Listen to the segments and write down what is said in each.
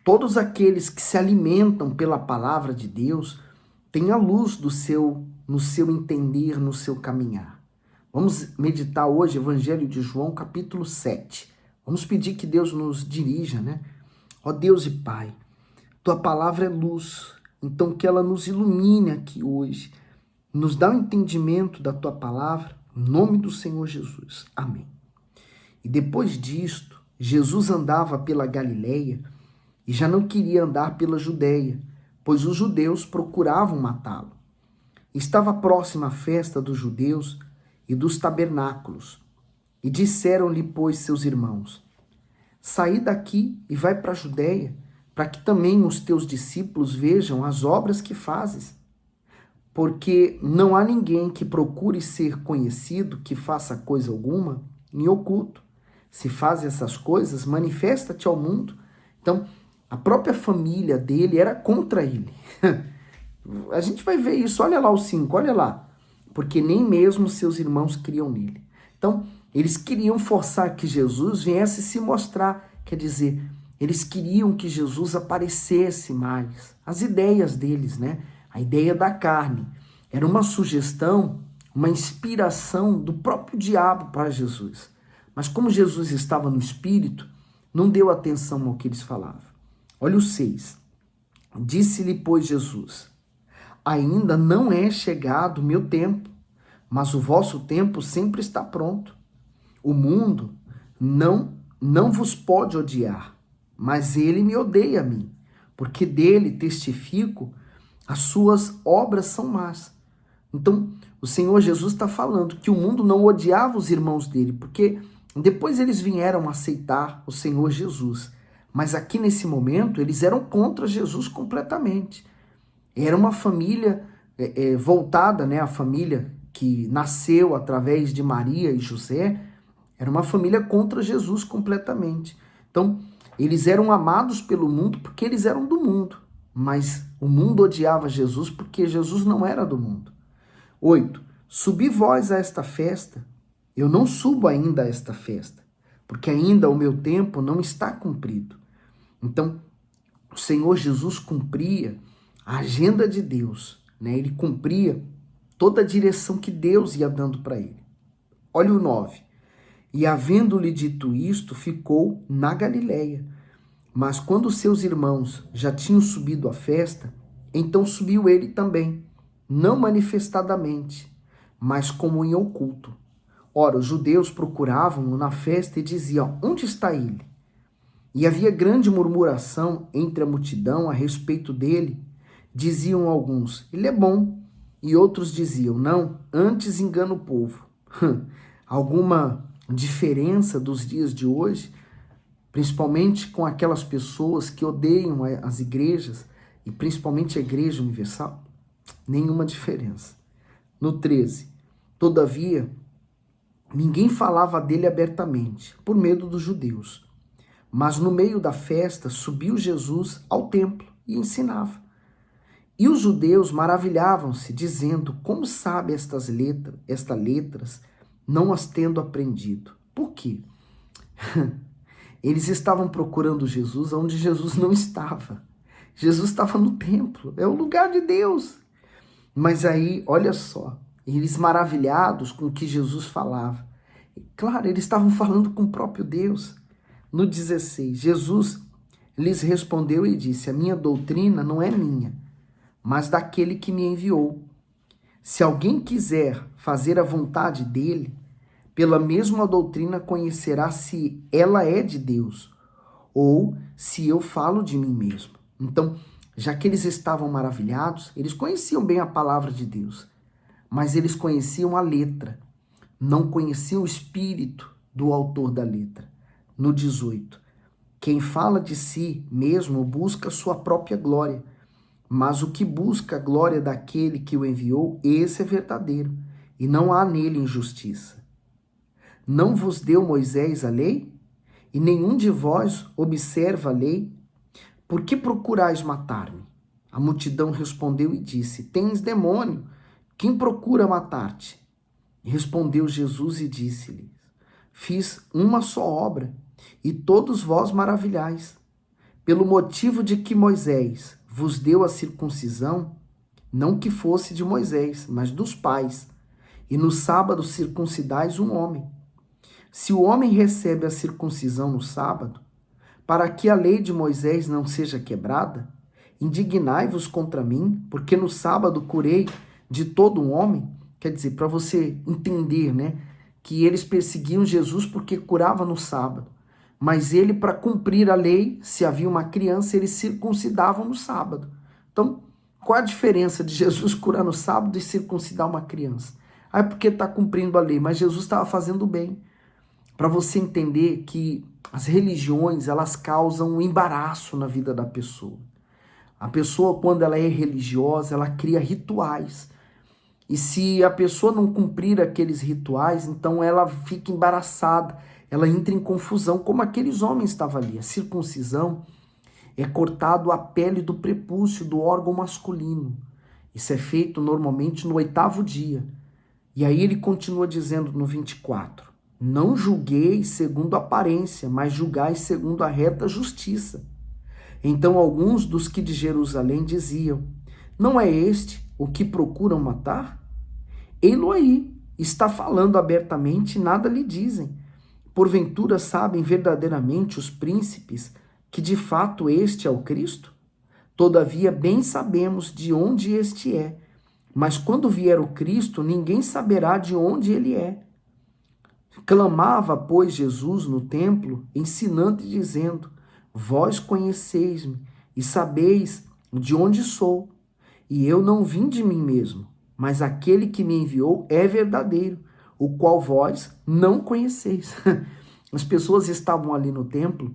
todos aqueles que se alimentam pela palavra de Deus têm a luz no seu entender, no seu caminhar. Vamos meditar hoje Evangelho de João, capítulo 7. Vamos pedir que Deus nos dirija, né? Ó Deus e Pai, tua palavra é luz, então que ela nos ilumine aqui hoje, nos dá o entendimento da tua palavra, em nome do Senhor Jesus. Amém. E depois disto, Jesus andava pela Galileia e já não queria andar pela Judéia, pois os judeus procuravam matá-lo. Estava próxima a festa dos judeus e dos tabernáculos. E disseram-lhe, pois, seus irmãos: saí daqui e vai para a Judéia, para que também os teus discípulos vejam as obras que fazes. Porque não há ninguém que procure ser conhecido que faça coisa alguma em oculto. Se faz essas coisas, manifesta-te ao mundo. Então, a própria família dele era contra ele. A gente vai ver isso, olha lá o 5, olha lá. Porque nem mesmo seus irmãos criam nele. Então, eles queriam forçar que Jesus viesse se mostrar. Quer dizer, eles queriam que Jesus aparecesse mais. As ideias deles, né? A ideia da carne. Era uma sugestão, uma inspiração do próprio diabo para Jesus. Mas como Jesus estava no Espírito, não deu atenção ao que eles falavam. Olha o 6. Disse-lhe, pois, Jesus: ainda não é chegado o meu tempo, mas o vosso tempo sempre está pronto. O mundo não vos pode odiar, mas ele me odeia a mim, porque dele testifico, as suas obras são más. Então, o Senhor Jesus está falando que o mundo não odiava os irmãos dele, porque depois eles vieram aceitar o Senhor Jesus. Mas aqui nesse momento, eles eram contra Jesus completamente. Era uma família voltada, né, a família que nasceu através de Maria e José, era uma família contra Jesus completamente. Então, eles eram amados pelo mundo porque eles eram do mundo, mas o mundo odiava Jesus porque Jesus não era do mundo. 8. Subi vós a esta festa. Eu não subo ainda a esta festa, porque ainda o meu tempo não está cumprido. Então, o Senhor Jesus cumpria a agenda de Deus, né? Ele cumpria toda a direção que Deus ia dando para ele. Olha o 9. E havendo-lhe dito isto, ficou na Galileia. Mas quando seus irmãos já tinham subido à festa, então subiu ele também, não manifestadamente, mas como em oculto. Ora, os judeus procuravam-no na festa e diziam: onde está ele? E havia grande murmuração entre a multidão a respeito dele. Diziam alguns: ele é bom. E outros diziam: não, antes engana o povo. Alguma diferença dos dias de hoje, principalmente com aquelas pessoas que odeiam as igrejas, e principalmente a Igreja Universal? Nenhuma diferença. No 13, todavia, ninguém falava dele abertamente, por medo dos judeus. Mas no meio da festa subiu Jesus ao templo e ensinava. E os judeus maravilhavam-se, dizendo: como sabe estas letras, não as tendo aprendido? Por quê? Eles estavam procurando Jesus onde Jesus não estava. Jesus estava no templo, é o lugar de Deus. Mas aí, olha só, eles maravilhados com o que Jesus falava. Claro, eles estavam falando com o próprio Deus. No 16, Jesus lhes respondeu e disse: a minha doutrina não é minha, mas daquele que me enviou. Se alguém quiser fazer a vontade dele, pela mesma doutrina conhecerá se ela é de Deus, ou se eu falo de mim mesmo. Então, já que eles estavam maravilhados, eles conheciam bem a palavra de Deus, mas eles conheciam a letra, não conheciam o espírito do autor da letra. No 18, quem fala de si mesmo busca sua própria glória, mas o que busca a glória daquele que o enviou, esse é verdadeiro, e não há nele injustiça. Não vos deu Moisés a lei? E nenhum de vós observa a lei? Por que procurais matar-me? A multidão respondeu e disse: tens demônio, quem procura matar-te? Respondeu Jesus e disse-lhes: fiz uma só obra, e todos vós maravilhais. pelo motivo de que Moisés vos deu a circuncisão, não que fosse de Moisés, mas dos pais, e no sábado circuncidais um homem. Se o homem recebe a circuncisão no sábado, para que a lei de Moisés não seja quebrada, indignai-vos contra mim, porque no sábado curei de todo um homem. Quer dizer, para você entender, né, que eles perseguiam Jesus porque curava no sábado. Mas ele, para cumprir a lei, se havia uma criança, eles circuncidavam no sábado. Então, qual a diferença de Jesus curar no sábado e circuncidar uma criança? Ah, é porque está cumprindo a lei, mas Jesus estava fazendo bem. Para você entender que as religiões, elas causam um embaraço na vida da pessoa. A pessoa, quando ela é religiosa, ela cria rituais. E se a pessoa não cumprir aqueles rituais, então ela fica embaraçada, ela entra em confusão, como aqueles homens estavam ali. A circuncisão é cortado a pele do prepúcio, do órgão masculino. Isso é feito normalmente no 8º dia. E aí ele continua dizendo no 24, não julgueis segundo a aparência, mas julgai segundo a reta justiça. Então alguns dos que de Jerusalém diziam, não é este o que procuram matar? Ei-lo aí, está falando abertamente e nada lhe dizem. Porventura sabem verdadeiramente os príncipes que de fato este é o Cristo? Todavia bem sabemos de onde este é, mas quando vier o Cristo, ninguém saberá de onde ele é. Clamava, pois, Jesus no templo, ensinando e dizendo, vós conheceis-me e sabeis de onde sou, e eu não vim de mim mesmo, mas aquele que me enviou é verdadeiro, o qual vós não conheceis. As pessoas estavam ali no templo,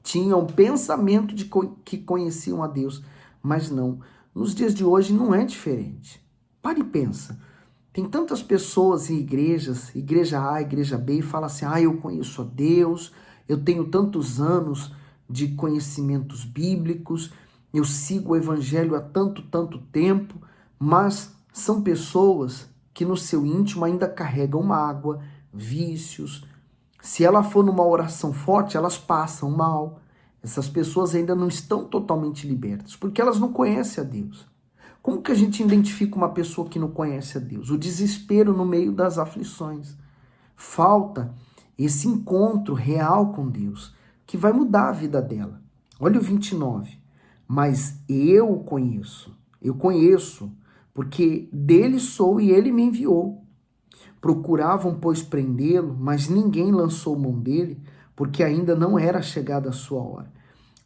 tinham pensamento de que conheciam a Deus, mas não. Nos dias de hoje não é diferente. Pare e pensa. Tem tantas pessoas em igrejas, igreja A, igreja B, e fala assim, eu conheço a Deus, eu tenho tantos anos de conhecimentos bíblicos, eu sigo o evangelho há tanto tempo, mas são pessoas que no seu íntimo ainda carregam mágoa, vícios. Se ela for numa oração forte, elas passam mal. Essas pessoas ainda não estão totalmente libertas, porque elas não conhecem a Deus. Como que a gente identifica uma pessoa que não conhece a Deus? O desespero no meio das aflições. Falta esse encontro real com Deus, que vai mudar a vida dela. Olha o 29. Mas eu o conheço, porque dele sou e ele me enviou. Procuravam, pois, prendê-lo, mas ninguém lançou mão dele, porque ainda não era chegada a sua hora.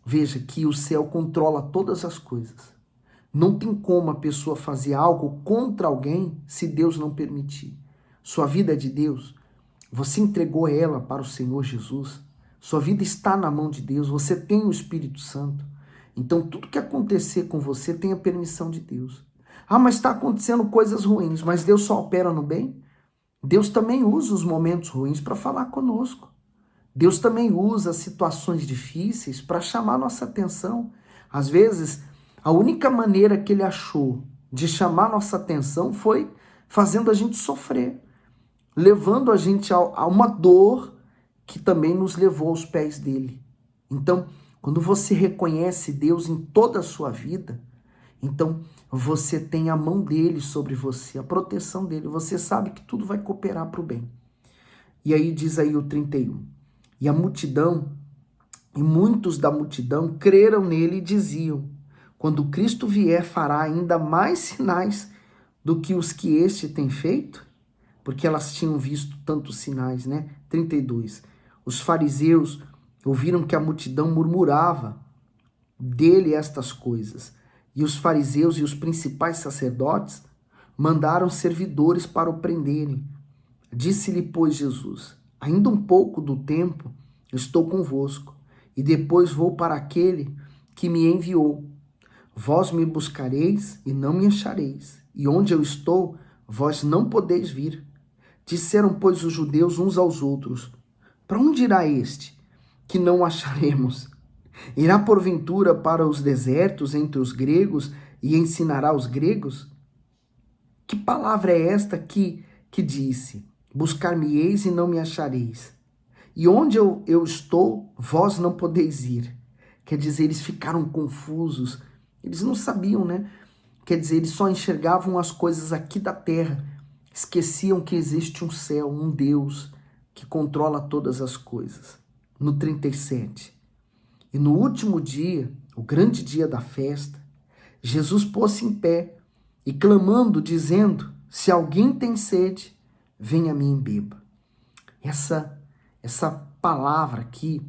Veja que o céu controla todas as coisas. Não tem como a pessoa fazer algo contra alguém se Deus não permitir. Sua vida é de Deus. Você entregou ela para o Senhor Jesus. Sua vida está na mão de Deus. Você tem o Espírito Santo. Então, tudo que acontecer com você tem a permissão de Deus. Mas está acontecendo coisas ruins, mas Deus só opera no bem? Deus também usa os momentos ruins para falar conosco. Deus também usa situações difíceis para chamar nossa atenção. Às vezes, a única maneira que ele achou de chamar nossa atenção foi fazendo a gente sofrer, levando a gente a uma dor que também nos levou aos pés dele. Então, quando você reconhece Deus em toda a sua vida, então você tem a mão dele sobre você, a proteção dele. Você sabe que tudo vai cooperar para o bem. E aí diz aí o 31. E a multidão, e muitos da multidão creram nele e diziam, quando Cristo vier fará ainda mais sinais do que os que este tem feito? Porque elas tinham visto tantos sinais, né? 32. Os fariseus ouviram que a multidão murmurava dele estas coisas. E os fariseus e os principais sacerdotes mandaram servidores para o prenderem. Disse-lhe, pois, Jesus, ainda um pouco do tempo estou convosco, e depois vou para aquele que me enviou. Vós me buscareis e não me achareis, e onde eu estou, vós não podeis vir. Disseram, pois, os judeus uns aos outros, para onde irá este, que não acharemos? Irá porventura para os desertos entre os gregos e ensinará os gregos? Que palavra é esta que disse, buscar-me-eis e não me achareis? E onde eu estou, vós não podeis ir. Quer dizer, eles ficaram confusos. Eles não sabiam, né? Quer dizer, eles só enxergavam as coisas aqui da terra. Esqueciam que existe um céu, um Deus que controla todas as coisas. No 37. E no último dia, o grande dia da festa, Jesus pôs-se em pé e clamando, dizendo: se alguém tem sede, venha a mim e beba. Essa palavra aqui,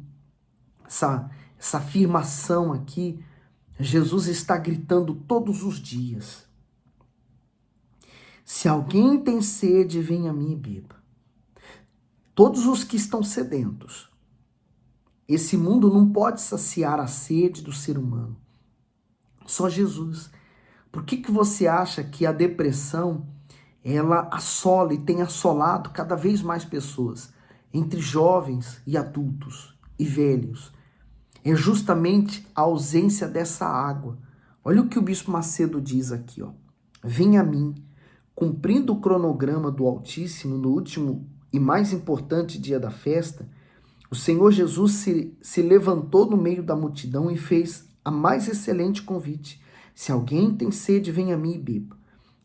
essa afirmação aqui, Jesus está gritando todos os dias. Se alguém tem sede, venha a mim e beba. Todos os que estão sedentos. Esse mundo não pode saciar a sede do ser humano. Só Jesus. Por que você acha que a depressão, ela assola e tem assolado cada vez mais pessoas, entre jovens e adultos e velhos? É justamente a ausência dessa água. Olha o que o Bispo Macedo diz aqui, ó. Venha a mim, cumprindo o cronograma do Altíssimo no último e mais importante dia da festa, o Senhor Jesus se levantou no meio da multidão e fez a mais excelente convite. Se alguém tem sede, venha a mim e beba.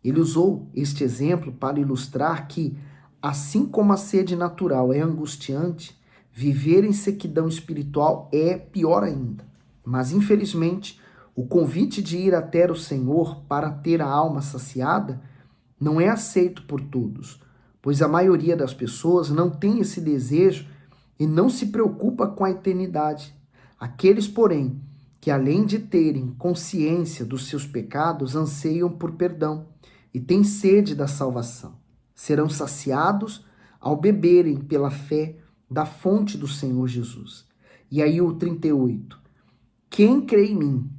Ele usou este exemplo para ilustrar que, assim como a sede natural é angustiante, viver em sequidão espiritual é pior ainda. Mas, infelizmente, o convite de ir até o Senhor para ter a alma saciada não é aceito por todos, pois a maioria das pessoas não tem esse desejo e não se preocupa com a eternidade. Aqueles, porém, que além de terem consciência dos seus pecados, anseiam por perdão e têm sede da salvação, serão saciados ao beberem pela fé da fonte do Senhor Jesus. E aí o 38. Quem crê em mim,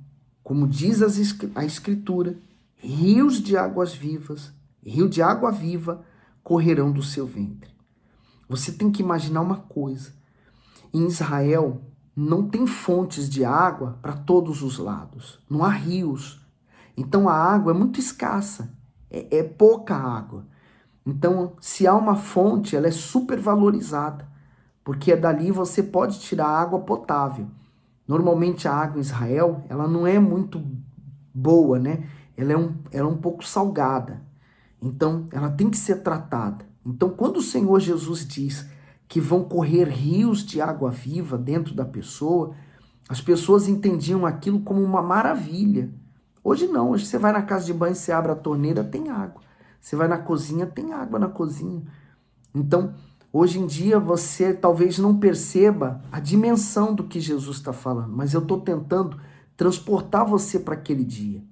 como diz a Escritura, rios de águas vivas, rio de água viva correrão do seu ventre. Você tem que imaginar uma coisa. Em Israel, não tem fontes de água para todos os lados. Não há rios. Então a água é muito escassa. É pouca água. Então, se há uma fonte, ela é super valorizada. Porque dali você pode tirar água potável. Normalmente a água em Israel, ela não é muito boa, né? Ela é um pouco salgada. Então, ela tem que ser tratada. Então, quando o Senhor Jesus diz que vão correr rios de água viva dentro da pessoa, as pessoas entendiam aquilo como uma maravilha. Hoje não, hoje você vai na casa de banho, você abre a torneira, tem água. Você vai na cozinha, tem água na cozinha. Então, hoje em dia, você talvez não perceba a dimensão do que Jesus está falando, mas eu estou tentando transportar você para aquele dia.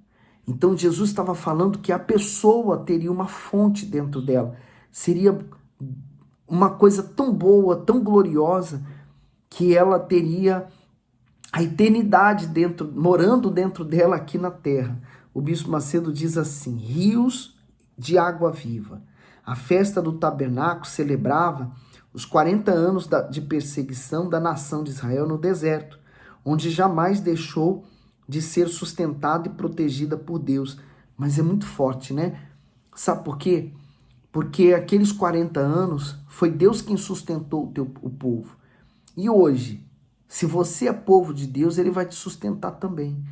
Então, Jesus estava falando que a pessoa teria uma fonte dentro dela. Seria uma coisa tão boa, tão gloriosa, que ela teria a eternidade morando dentro dela aqui na terra. O Bispo Macedo diz assim: rios de água viva. A festa do tabernáculo celebrava os 40 anos de perseguição da nação de Israel no deserto, onde jamais deixou de ser sustentada e protegida por Deus. Mas é muito forte, né? Sabe por quê? Porque aqueles 40 anos foi Deus quem sustentou o povo. E hoje, se você é povo de Deus, ele vai te sustentar também.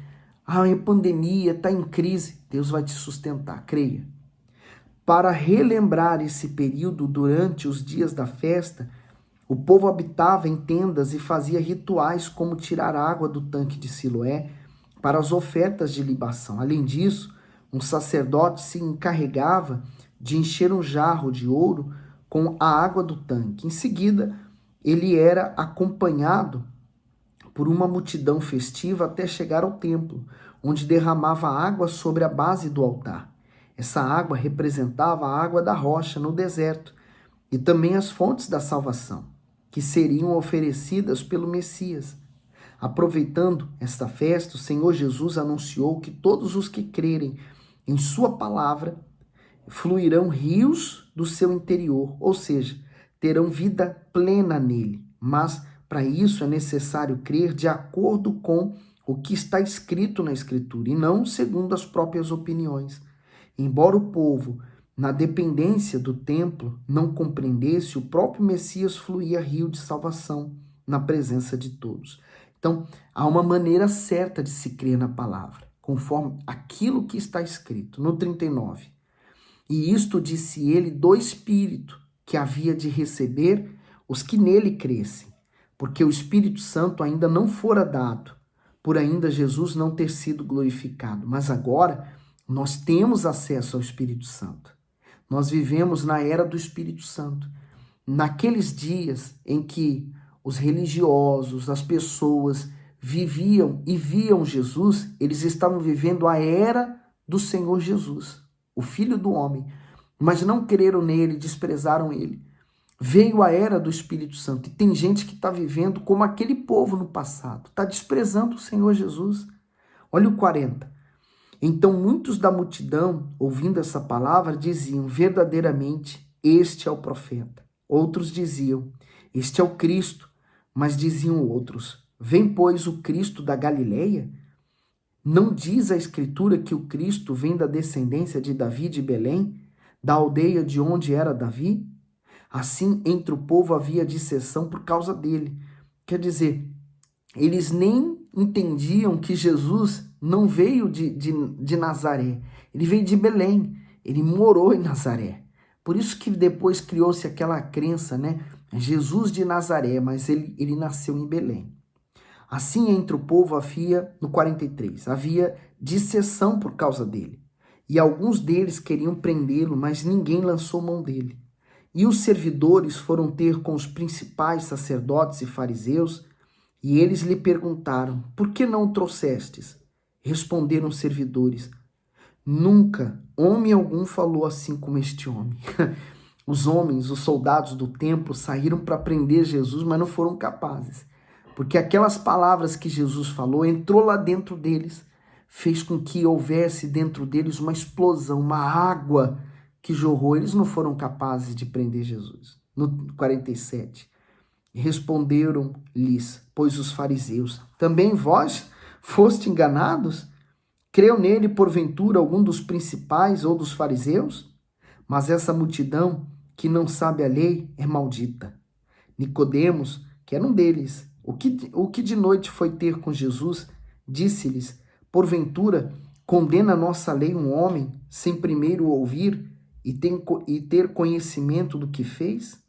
Ah, é pandemia, está em crise, Deus vai te sustentar, creia. Para relembrar esse período durante os dias da festa, o povo habitava em tendas e fazia rituais como tirar água do tanque de Siloé para as ofertas de libação. Além disso, um sacerdote se encarregava de encher um jarro de ouro com a água do tanque. Em seguida, ele era acompanhado por uma multidão festiva até chegar ao templo, onde derramava água sobre a base do altar. Essa água representava a água da rocha no deserto e também as fontes da salvação, que seriam oferecidas pelo Messias. Aproveitando esta festa, o Senhor Jesus anunciou que todos os que crerem em sua palavra fluirão rios do seu interior, ou seja, terão vida plena nele. Mas para isso é necessário crer de acordo com o que está escrito na Escritura e não segundo as próprias opiniões. Embora o povo, na dependência do templo, não compreendesse, o próprio Messias fluía rio de salvação na presença de todos. Então, há uma maneira certa de se crer na palavra, conforme aquilo que está escrito no 39. E isto disse ele do Espírito, que havia de receber os que nele crescem, porque o Espírito Santo ainda não fora dado, por ainda Jesus não ter sido glorificado. Mas agora nós temos acesso ao Espírito Santo. Nós vivemos na era do Espírito Santo. Naqueles dias em que os religiosos, as pessoas viviam e viam Jesus, eles estavam vivendo a era do Senhor Jesus, o Filho do Homem, mas não creram nele, desprezaram ele. Veio a era do Espírito Santo e tem gente que está vivendo como aquele povo no passado, está desprezando o Senhor Jesus. Olha o 40. Então muitos da multidão, ouvindo essa palavra, diziam: verdadeiramente, este é o profeta. Outros diziam: este é o Cristo. Mas diziam outros: vem, pois, o Cristo da Galileia? Não diz a Escritura que o Cristo vem da descendência de Davi de Belém, da aldeia de onde era Davi? Assim, entre o povo havia dissensão por causa dele. Quer dizer, eles nem entendiam que Jesus não veio de Nazaré, ele veio de Belém, ele morou em Nazaré. Por isso que depois criou-se aquela crença, né? Jesus de Nazaré, mas ele nasceu em Belém. Assim, entre o povo havia, no 43, havia dissensão por causa dele. E alguns deles queriam prendê-lo, mas ninguém lançou mão dele. E os servidores foram ter com os principais sacerdotes e fariseus, e eles lhe perguntaram: por que não o trouxestes? Responderam os servidores: nunca homem algum falou assim como este homem. Os homens, os soldados do templo, saíram para prender Jesus, mas não foram capazes. Porque aquelas palavras que Jesus falou entrou lá dentro deles, fez com que houvesse dentro deles uma explosão, uma água que jorrou. Eles não foram capazes de prender Jesus. No 47, responderam-lhes, pois os fariseus: também vós foste enganados? Creu nele, porventura, algum dos principais ou dos fariseus? Mas essa multidão que não sabe a lei é maldita. Nicodemos, que era um deles, o que de noite foi ter com Jesus, disse-lhes: porventura, condena a nossa lei um homem sem primeiro ouvir e ter conhecimento do que fez?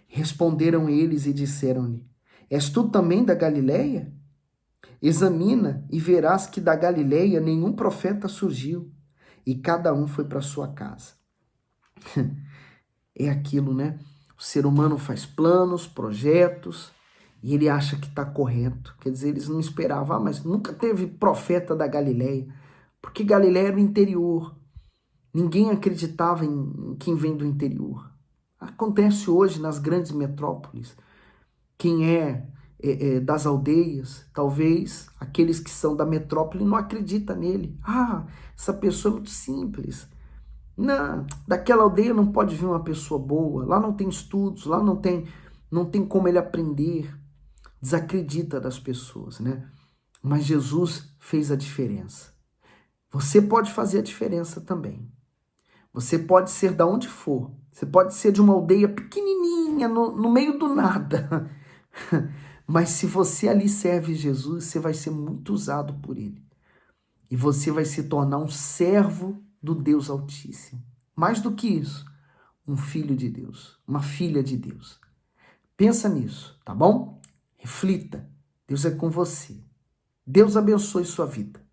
Responderam eles e disseram-lhe: és tu também da Galileia? Examina e verás que da Galileia nenhum profeta surgiu, e cada um foi para sua casa. É aquilo, né? O ser humano faz planos, projetos, e ele acha que está correto. Quer dizer, eles não esperavam, mas nunca teve profeta da Galileia, porque Galileia era o interior. Ninguém acreditava em quem vem do interior. Acontece hoje nas grandes metrópoles. Quem é das aldeias, talvez aqueles que são da metrópole não acreditam nele. Ah, essa pessoa é muito simples. Não, daquela aldeia não pode vir uma pessoa boa. Lá não tem estudos, lá não tem como ele aprender. Desacredita das pessoas, né? Mas Jesus fez a diferença. Você pode fazer a diferença também. Você pode ser da onde for. Você pode ser de uma aldeia pequenininha, no meio do nada. Mas se você ali serve Jesus, você vai ser muito usado por ele. E você vai se tornar um servo do Deus Altíssimo. Mais do que isso, um filho de Deus, uma filha de Deus. Pensa nisso, tá bom? Reflita. Deus é com você. Deus abençoe sua vida.